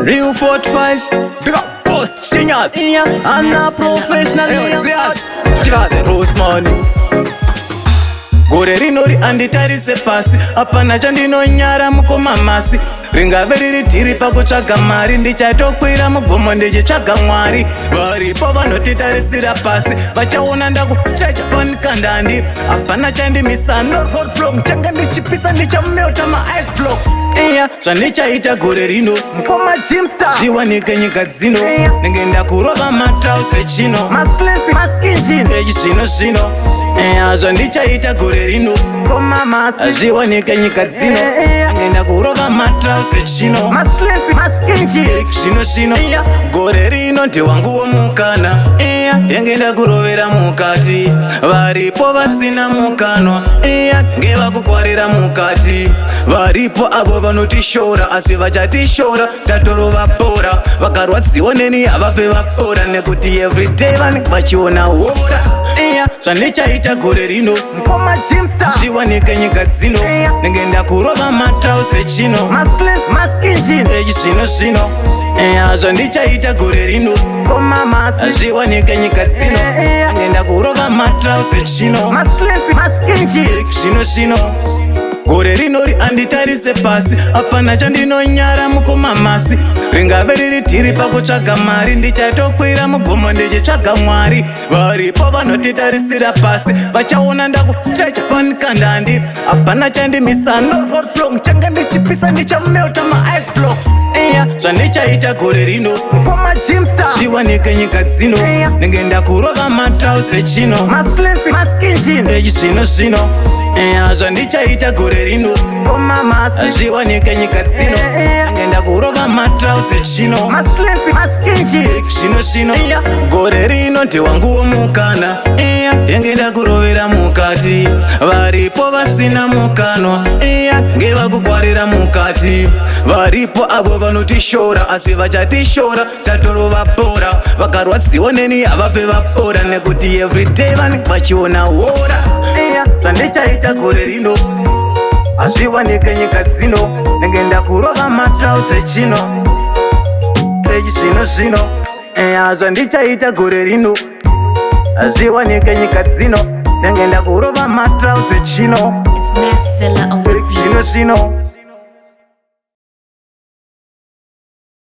Real 45. Big up boss, singers. I'm not professional. Chivaze rose money. Gore rinori anditarise pasi apana chandinonyara mukomamasi ringave riri dhiri pakutsvaga mari ndichatokwira mugomo ndichitsvaga mwari varipo vanotitarisira pasi vachaona ndakustrecha fanikandandi hapana chandimisa no roadblock changa ndichipisa ndichameuta maice blocks zvandichaita gore rino zviwanike nyika dzino ndenge ndakurova matrause chino zvino zvandichaita gore rino zviwanike nyika dzino ndenge kurova matrause chino zvino gore rino ndewanguwo mukana ndenge ndakurovera mukati varipo vasina mukanwa ngevakukwarira mukati varipo avo vanotishora asi vachatishora tatorova pora vakarwadziwa neni havafe vapora nekuti everyday vanenge vachiona hora zvandichaita gore rino zviwanike nyika dzino ndenge ndakurova matrause chino zvino zvandichaita gore rino zviwanike nyika dzino ndenge ndakurova matrause chino zvino gore rinori anditarise pasi apana chandinonyara mukomamasi ringave riri dhiri pakutsvaga mari ndichatokwira mugomo ndichitsvaga mwari varipo vanotitarisira pasi vachaona ndakustrecha fanikandandi hapana chandimisa no roadblock changa ndichipisa ndichameuta maice blocks zvandichaita gore rino zviwanike nyika dzino ndenge ndakurova matrause chino zvino zvandichaita gore rino zviwanike nyika dzino ndenge ndakurova matrause chino zvino gore rino ndewanguwo mukana ndenge ndakurovera mukati varipo vasina mukanwa ngevakukwarira mukati varipo avo vanotishora asi vachatishora tatorova pora vakarwadziwa neni havafe vapora nekuti everyday vanenge vachiona hora zvandichaita gore rino hazviwanike nyika dzino ndenge ndakurova matrause chino zvino zvandichaita gore rino hazviwanike nyika dzino ndenge ndakurova matrause chino It's Mass Villa on the beat. zvino